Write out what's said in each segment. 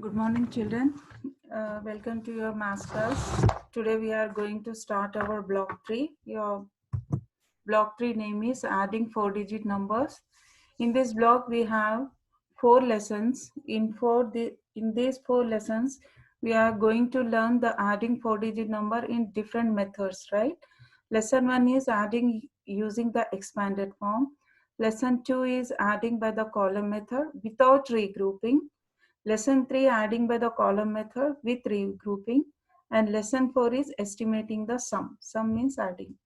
Good morning, children. Welcome to your maths class. Today we are going to start our block 3. Your block 3 name is adding 4-digit numbers. In this block we have 4 lessons. In these 4 lessons we are going to learn the adding 4-digit number in different methods, right? Lesson 1 is adding using the expanded form. Lesson 2 is adding by the column method without regrouping. Lesson 3 adding by the column method with regrouping, and lesson 4 is estimating the sum. Sum means adding.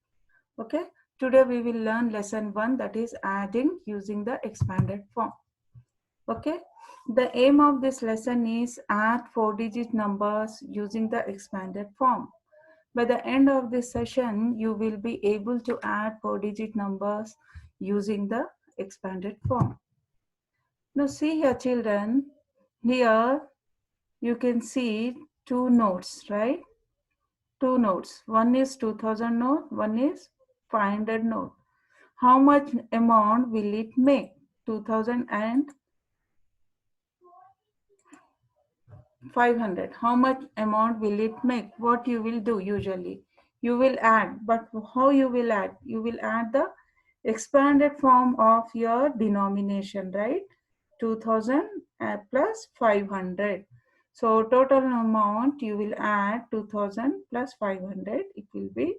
Okay. Today we will learn lesson 1, that is adding using the expanded form. Okay. The aim of this lesson is add 4-digit numbers using the expanded form. By the end of this session, you will be able to add 4-digit numbers using the expanded form. Now see here, children. Here you can see 2 notes, right? 2 notes. One is 2000 note, one is 500 note. How much amount will it make? 2000 and 500. How much amount will it make? What you will do usually? You will add, but how you will add? You will add the expanded form of your denomination, right? 2000 plus 500. So total amount you will add 2000 plus 500. It will be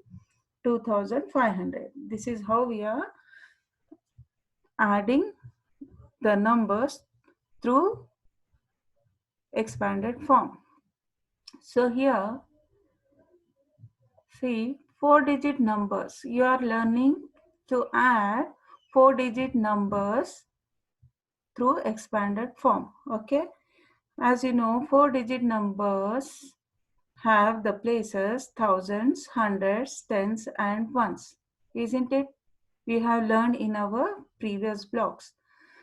2500. This is how we are adding the numbers through expanded form. So here, see 4-digit numbers. You are learning to add 4-digit numbers through expanded form. Okay. As you know, 4-digit numbers have the places thousands, hundreds, tens, and ones. Isn't it? We have learned in our previous blocks.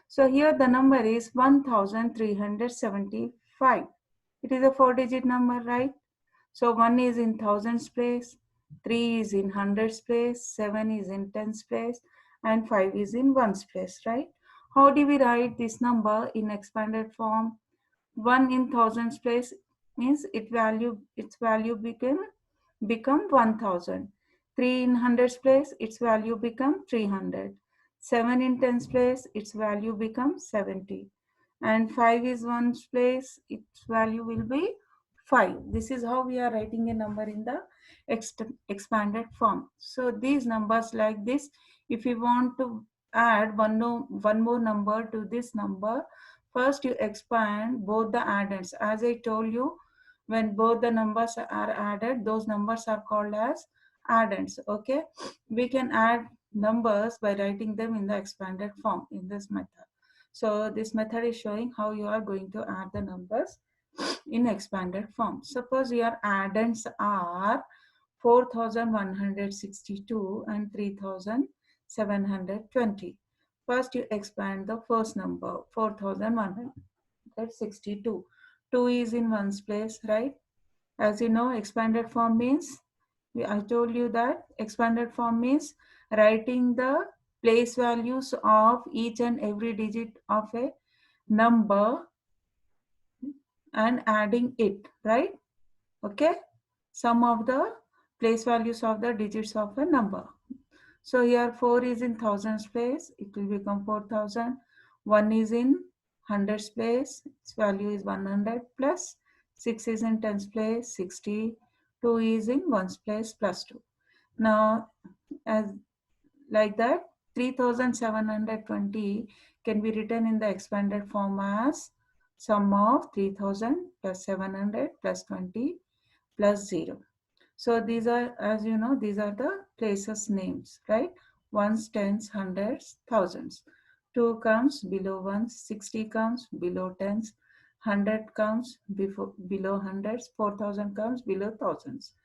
So here the number is 1375. It is a 4-digit number, right? So 1 is in thousands place, 3 is in hundreds place, 7 is in tens place, and 5 is in ones place, right? How do we write this number in expanded form? 1 in thousands place means its value become 1000. 3 in hundreds place, its value become 300. 7 in tens place, its value becomes 70. And 5 is ones place, its value will be 5. This is how we are writing a number in the expanded form. So these numbers like this, if you want to add one more number to this number, first you expand both the addends. As I told you, when both the numbers are added, those numbers are called as addends. Okay, we can add numbers by writing them in the expanded form in this method. So this method is showing how you are going to add the numbers in expanded form. Suppose your addends are 4162 and 3720. First you expand the first number, 4162. 2 is in ones place, right? As you know, expanded form means, I told you that expanded form means writing the place values of each and every digit of a number and adding it, right? Okay, sum of the place values of the digits of a number. So here 4 is in thousands place, it will become 4000. 1 is in hundreds place, its value is 100, plus 6 is in tens place, 60. 2 is in ones place, plus 2. Now as like that, 3720 can be written in the expanded form as sum of 3000 plus 700 plus 20 plus 0. So these are, as you know, these are the places names, right? Ones, tens, hundreds, thousands. 2 comes below ones, 60 comes below tens, 100 comes below hundreds, 4000 comes below thousands.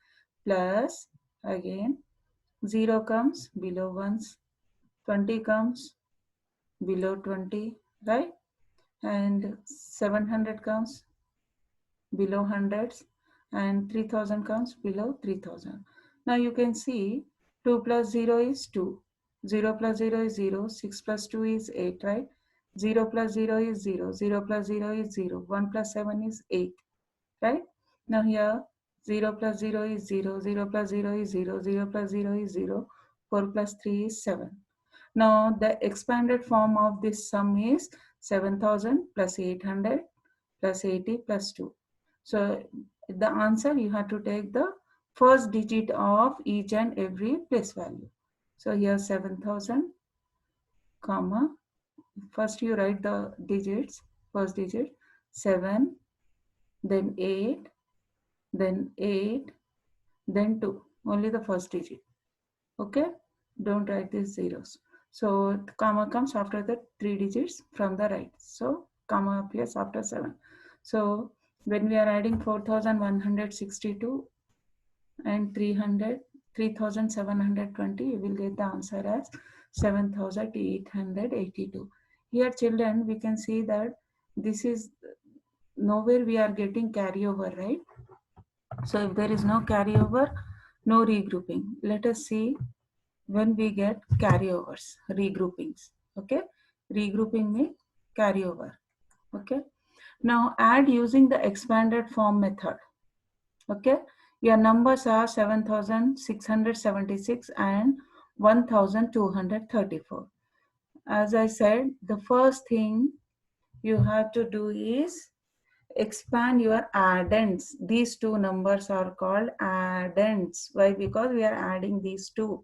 Plus again 0 comes below ones, 20 comes below 20, right? And 700 comes below hundreds, and 3000 comes below 3000. Now you can see 2 plus 0 is 2, 0 plus 0 is 0, 6 plus 2 is 8, right? 0 plus 0 is 0. 0 plus 0 is 0. 1 plus 7 is 8. Right? Now here 0 plus 0 is 0. 0 plus 0 is 0. 0 plus 0 is 0. 4 plus 3 is 7. Now the expanded form of this sum is 7000 plus 800 plus 80 plus 2. So the answer, you have to take the first digit of each and every place value. So here 7000, comma, first you write the digits, first digit 7, then 8, then 8, then 2, only the first digit. Okay, don't write these zeros. So comma comes after the 3 digits from the right. So comma appears after 7. So when we are adding 4162 and 3720, you will get the answer as 7882. Here children, we can see that this is nowhere we are getting carryover, right? So if there is no carryover, no regrouping. Let us see when we get carryovers, regroupings. Okay, regrouping means carryover. Okay, now add using the expanded form method. Okay, your numbers are 7676 and 1234. As I said, the first thing you have to do is expand your addends. These two numbers are called addends. Why? Because we are adding these two.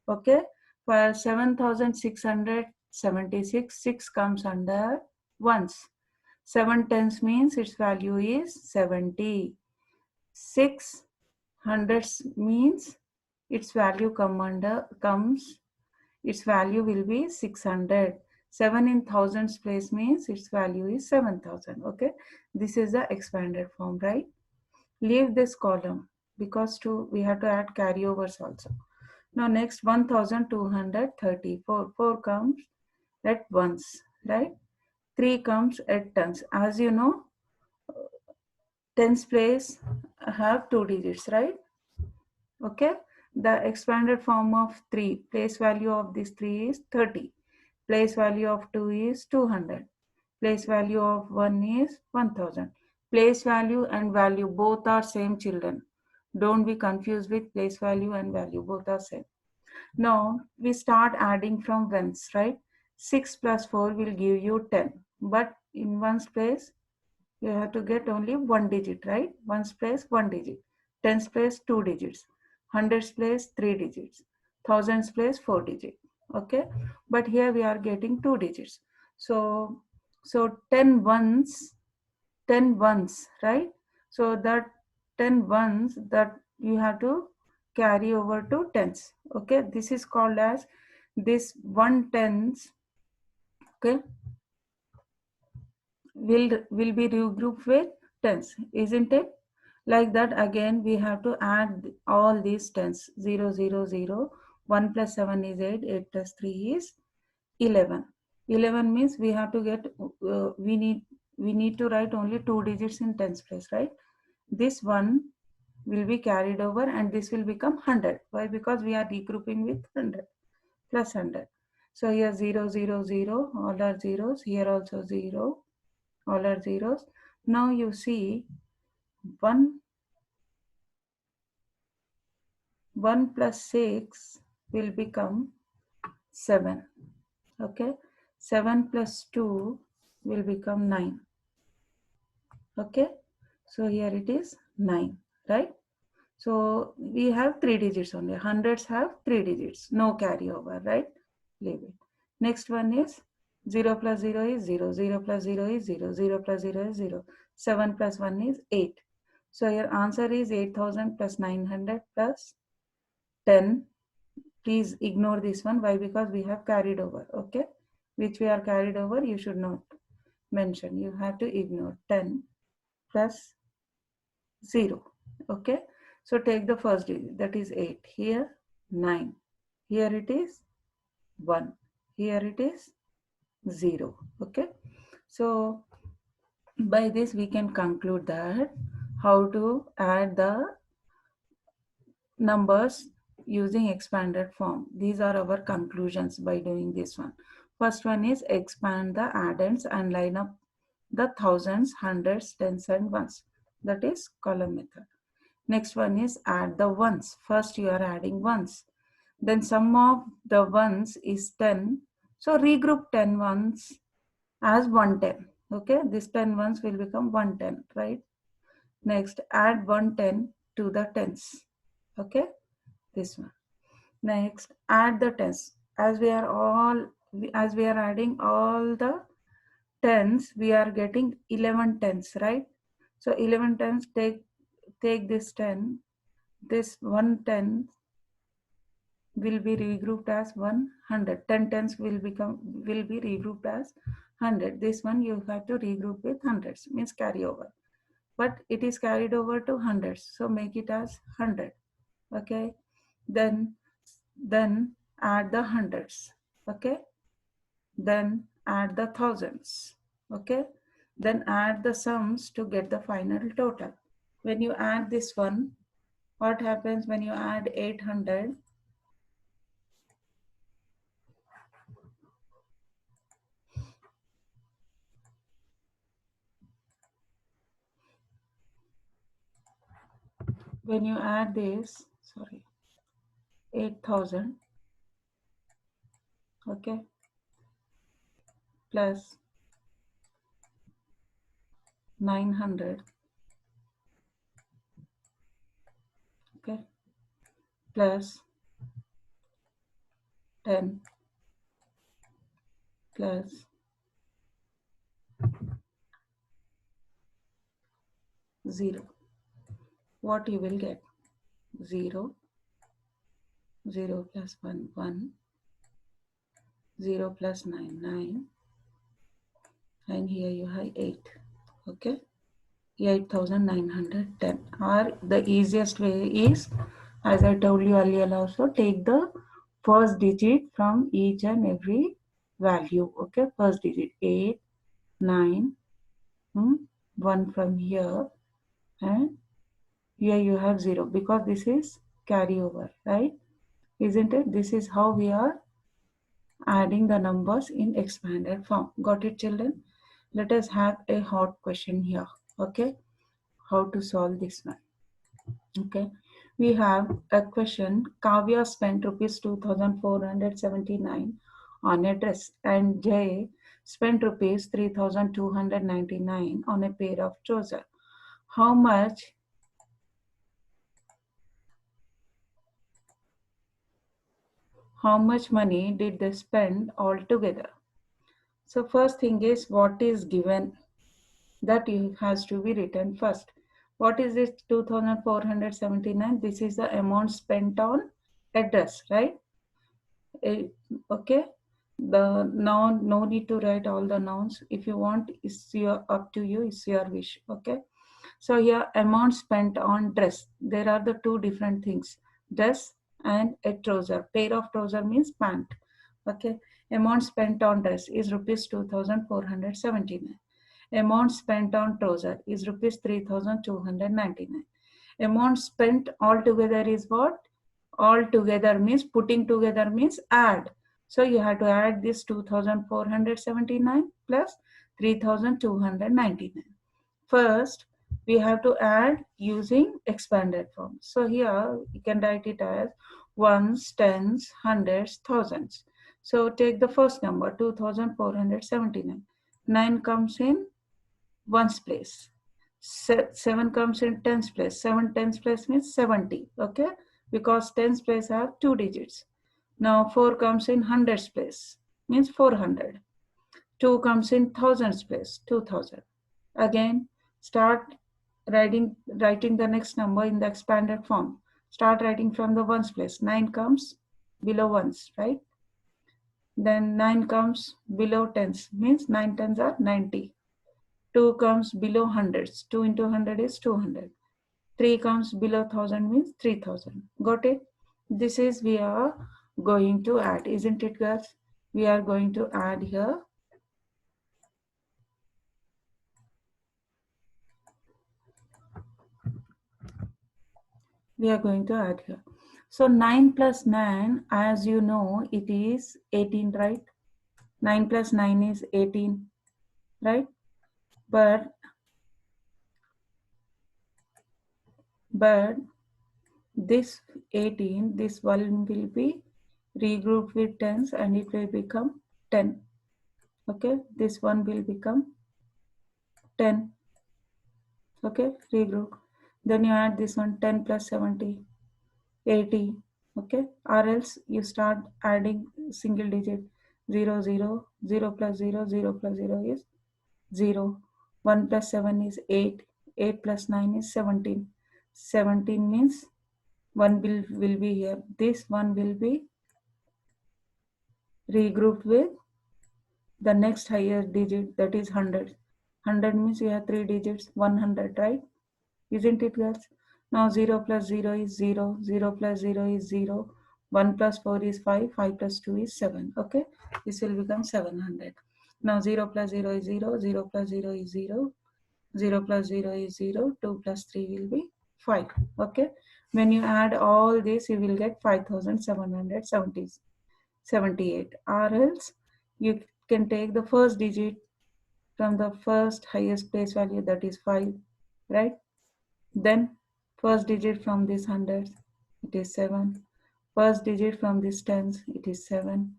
Okay, for 7676, 6 comes under ones. 7 tens means its value is 70. 6 hundreds means its value its value will be 600. 7 in thousands place means its value is 7000. Okay, this is the expanded form, right? Leave this column because we have to add carryovers also. Now next 1234. 4 comes at ones, right? 3 comes at tens. As you know, tens place have 2 digits, right? Okay, the expanded form of 3, place value of this 3 is 30. Place value of 2 is 200. Place value of 1 is 1000. Place value and value both are same, children. Don't be confused with place value and value, both are same. Now we start adding from ones, right? 6 plus 4 will give you 10. But in ones place, you have to get only one digit, right? Ones place, one digit. Tens place, two digits. Hundreds place, three digits. Thousands place, four digits. Okay? But here we are getting two digits. So 10 ones, 10 ones, right? So that 10 ones that you have to carry over to tens. Okay, this is called as this 1/10. Okay, will be regrouped with tens, isn't it? Like that, again we have to add all these tens. 0 0 0. 1 plus 7 is 8. 8 plus 3 is 11. 11 means we have to get we need to write only two digits in tens place, right? This one will be carried over and this will become 100. Why? Because we are regrouping with 100 plus 100. So here 0 0 0, all are zeros. Here also 0, all are zeros. Now you see 1 plus 6 will become 7. Okay, 7 plus 2 will become 9. Okay, so here it is 9, right? So we have three digits only. Hundreds have three digits, no carryover, right? Leave it. Next one is 0 plus 0 is 0. 0 plus 0 is 0. 0 plus 0 is 0. 7 plus 1 is 8. So your answer is 8000 plus 900 plus 10. Please ignore this one. Why? Because we have carried over. Okay, which we are carried over, you should not mention. You have to ignore 10 plus 0. Okay, so take the first digit, that is 8. Here 9. Here it is 1. Here it is 0. Okay, so by this we can conclude that how to add the numbers using expanded form. These are our conclusions by doing this one. First one is expand the addends and line up the thousands, hundreds, tens and ones. That is column method. Next one is add the ones. First you are adding ones. Then sum of the ones is 10. So regroup 10 ones as 110. Okay, this 10 ones will become 110, right? Next, add 110 to the tens. Okay, this one. Next, add the tens. As we are adding all the tens, we are getting 11 tens, right? So 11 tens, take this 10. This 110 will be regrouped as 100. 10 tens will be regrouped as 100. This one you have to regroup with hundreds, means carry over. But it is carried over to hundreds, so make it as 100. Okay, then add the hundreds. Okay, then add the thousands. Okay, then add the sums to get the final total. When you add this one, what happens when you add 800? When you add this, 8,000, okay, plus 900, okay, plus 10, plus 0. What you will get? 0, 0 plus 1, 1, 0 plus 9, 9, and here you have 8, okay, 8,910. Or the easiest way is, as I told you earlier also, take the first digit from each and every value, okay, first digit, 8, 9, 1 from here, and here you have 0, because this is carryover, right? Isn't it? This is how we are adding the numbers in expanded form. Got it, children? Let us have a hot question here. Okay, how to solve this one? Okay, we have a question. Kavya spent rupees 2,479 on a dress, and Jay spent rupees 3,299 on a pair of trousers. How much money did they spend altogether? So first thing is, what is given, that has to be written first. What is this 2,479? This is the amount spent on a dress, right? Eh, okay. The noun, no need to write all the nouns. If you want, it's your, up to you, it's your wish. Okay. So here, amount spent on dress. There are the two different things, dress and a trouser. Pair of trouser means pant. Okay. Amount spent on dress is rupees 2,479. Amount spent on trouser is rupees 3,299. Amount spent altogether is what? Altogether means, putting together means add. So you have to add this 2,479 plus 3,299. First, we have to add using expanded form. So here you can write it as ones, tens, hundreds, thousands. So take the first number, 2,479. 9 comes in ones place. 7 comes in tens place. 7 tens place means 70. Okay, because tens place have 2 digits. Now 4 comes in hundreds place, means 400. 2 comes in thousands place, 2000. Again, start writing the next number in the expanded form. Start writing from the ones place. 9 comes below ones, right? Then 9 comes below tens, means 9 tens are 90. 2 comes below hundreds. 2 into 100 is 200. 3 comes below 1000 means 3000. Got it? This is we are going to add, isn't it, guys? We are going to add here. We are going to add here. So 9 plus 9, as you know, it is 18, right? 9 plus 9 is 18, right? But this 18, this one will be regrouped with tens and it will become 10. Okay, this one will become 10. Okay, regroup. Then you add this one, 10 plus 70, 80. Okay, or else you start adding single digit. 0 0 0 plus 0 0 plus 0 is 0. 1 plus 7 is 8. 8 plus 9 is 17. 17 means one will be here. This one will be regrouped with the next higher digit, that is 100. 100 means you have 3 digits, 100, right? Isn't it, girls? Now 0 plus 0 is 0, 0 plus 0 is 0, 1 plus 4 is 5, 5 plus 2 is 7. Okay, this will become 700. Now 0 plus 0 is 0, 0 plus 0 is 0, 0 plus 0 is 0, 2 plus 3 will be 5. Okay, when you add all this, you will get 5778, or else you can take the first digit from the first highest place value, that is 5, right? Then first digit from this hundreds, it is 7. First digit from this tens, it is 7.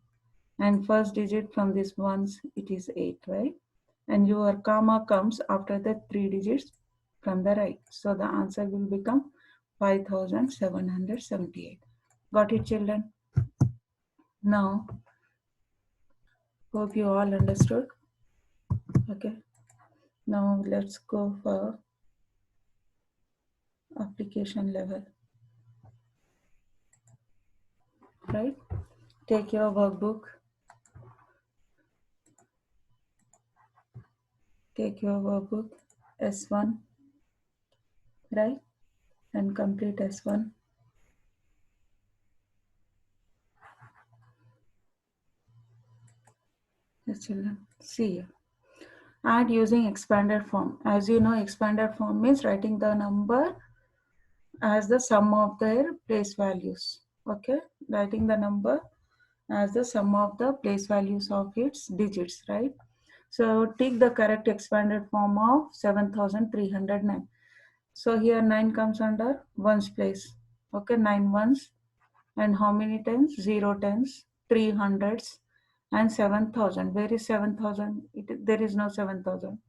And first digit from this ones, it is 8, right? And your comma comes after the 3 digits from the right. So the answer will become 5778. Got it, children? Now, hope you all understood. Okay. Now let's go for application level. Right? Take your workbook. Take your workbook S1, right? And complete S1. Yes, children. See here. Add using expanded form. As you know, expanded form means writing the number as the sum of their place values. Okay, writing the number as the sum of the place values of its digits, right? So take the correct expanded form of 7309. So here 9 comes under ones place. Okay, 9 ones. And how many tens? 0 tens, 3 hundreds, and 7,000. Where is 7,000? There is no 7,000.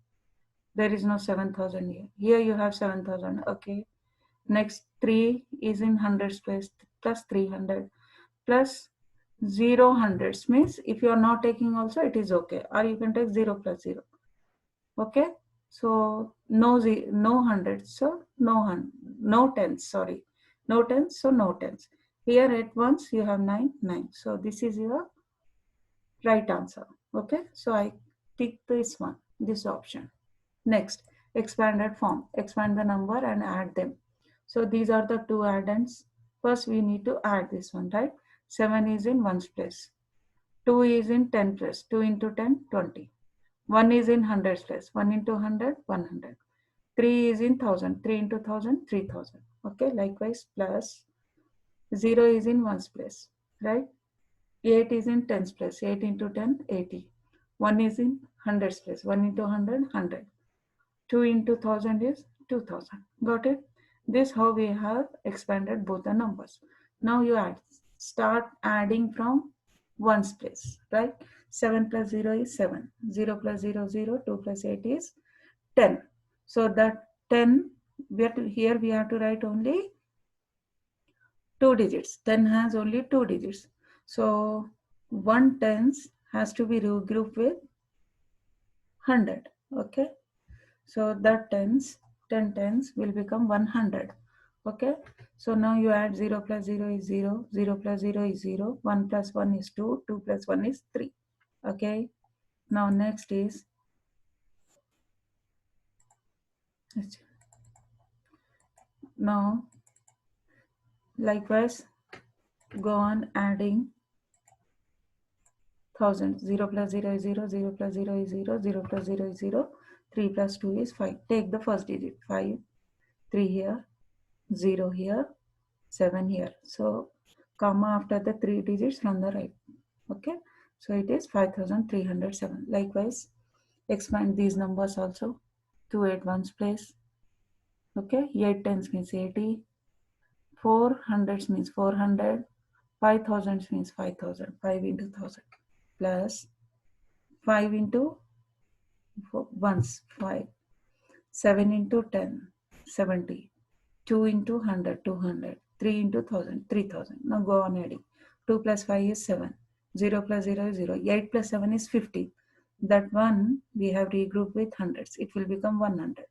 There is no 7,000 here. Here you have 7,000. Okay. Next 3 is in hundreds place, plus 300 plus 0 hundreds means if you are not taking also it is okay, or you can take 0 plus 0. Okay. So no hundreds, so no tens, sorry. No tens, so no tens. Here at once you have 9, 9. So this is your right answer. Okay. So I pick this one, this option. Next, expanded form. Expand the number and add them. So these are the two add-ins. First, we need to add this one, right? 7 is in ones place. 2 is in 10 place. 2 into 10, 20. 1 is in hundreds place. 1 into 100, 100. 3 is in 1000. 3 into 1000, 3000. Okay, likewise, plus 0 is in ones place, right? 8 is in tens place. 8 into 10, 80. 1 is in hundreds place. 1 into 100, 100. 2 into 1000 is 2000. Got it? This how we have expanded both the numbers. Now you start adding from ones place, right? 7 plus 0 is 7. 0 plus 0, 0. 2 plus 8 is 10. So that 10, here we have to write only 2 digits. 10 has only 2 digits. So 1 tens has to be grouped with 100. Okay. So that 10 tens will become 100. Okay. So now you add 0 plus 0 is 0. 0 plus 0 is 0. 1 plus 1 is 2. 2 plus 1 is 3. Okay. Now next is, now likewise go on adding thousands. 0 plus 0 is 0. 0 plus 0 is 0. 0 plus 0 is 0. 3 plus 2 is 5. Take the first digit. 5. 3 here. 0 here. 7 here. So comma after the 3 digits from the right. Okay. So it is 5307. Likewise, expand these numbers also. 2 at ones place. Okay, 8 tens means 80. 4 hundreds means 400. 5,000 means 5,000. 5 into 1,000 plus 5 into ones 5. 7 into 10 70. 2 into 100 200. 3 into 1,000 3,000. Now go on adding. 2 plus 5 is 7. 0 plus 0 is 0. 8 plus 7 is 50. That one we have regrouped with hundreds. It will become 100.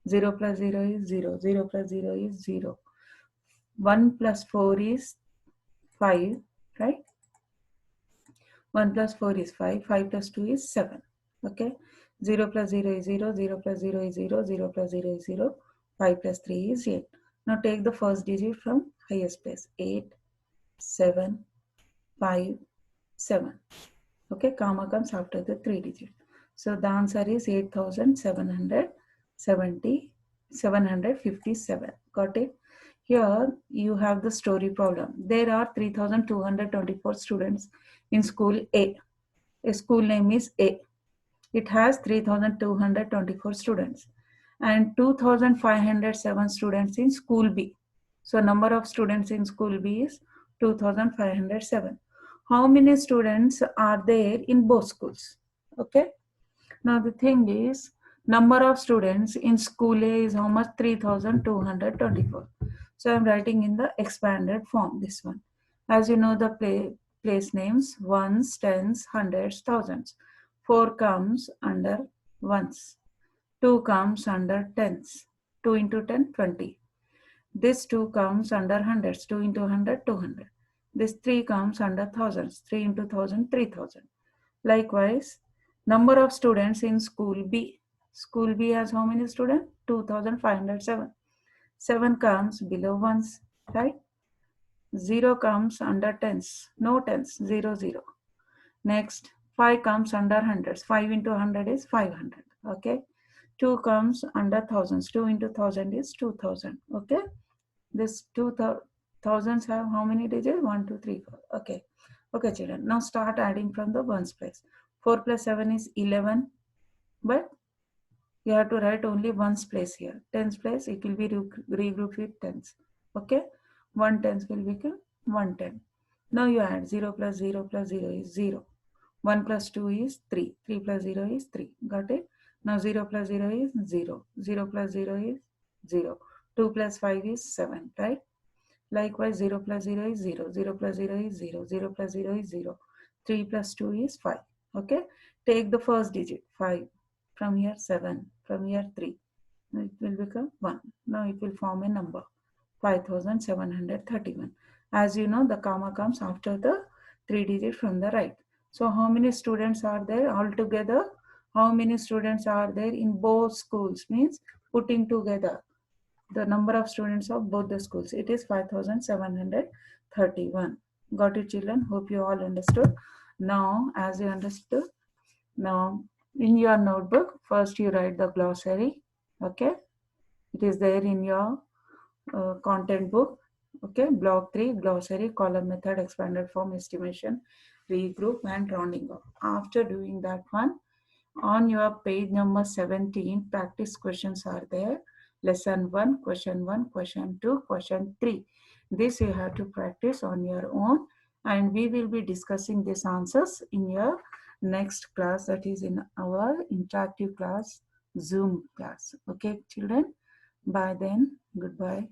0 plus 0 is 0. 0 plus 0 is 0. 1 plus 4 is 5, right? 1 plus 4 is 5. 5 plus 2 is 7. Okay. 0 plus 0 is 0. 0 plus 0 is 0. 0 plus 0 is 0. 5 plus 3 is 8. Now take the first digit from highest place. 8, 7, 5, 7. Okay. Comma comes after the 3 digit. So the answer is 8,757. Got it? Here you have the story problem. There are 3,224 students in school A. A school name is A. It has 3,224 students and 2,507 students in school B. So number of students in school B is 2,507. How many students are there in both schools? Okay. Now the thing is, number of students in school A is how much? 3,224. So I'm writing in the expanded form, this one. As you know, the place names, ones, tens, hundreds, thousands. 4 comes under ones. 2 comes under tens. 2 into 10, 20. This 2 comes under hundreds. 2 into 100, 200. This 3 comes under thousands. 3 into 1,000, 3,000. Likewise, number of students in school B. School B has how many students? 2,507. 7 comes below ones, right? 0 comes under tens. No tens. 0, 0. Next, 5 comes under hundreds. 5 into 100 is 500. Okay. 2 comes under thousands. 2 into 1,000 is 2,000. Okay. This 2,000s have how many digits? 1, 2, 3, 4. Okay. Okay, children. Now start adding from the ones place. 4 plus 7 is 11. But you have to write only ones place here. Tens place, it will be regrouped with tens. Okay. 1 tens will become 110. Now you add 0 plus 0 plus 0 is 0. 1 plus 2 is 3. 3 plus 0 is 3. Got it? Now 0 plus 0 is 0. 0 plus 0 is 0. 2 plus 5 is 7, right? Likewise, 0 plus 0 is 0. 0 plus 0 is 0. 0 plus 0 is 0. 3 plus 2 is 5. Okay? Take the first digit, 5. From here, 7. From here, 3. Now it will become 1. Now it will form a number, 5,731. As you know, the comma comes after the 3 digit from the right. So how many students are there altogether? How many students are there in both schools? Means putting together the number of students of both the schools. It is 5,731. Got it, children? Hope you all understood. Now, as you understood, now in your notebook, first you write the glossary. Okay. It is there in your content book. Okay. Block 3, glossary, column method, expanded form, estimation, regroup, and rounding off. After doing that one, on your page number 17, practice questions are there. Lesson 1, question 1, question 2, question 3. This you have to practice on your own, and we will be discussing these answers in your next class, that is in our interactive class, Zoom class. Okay, children? Bye then. Goodbye.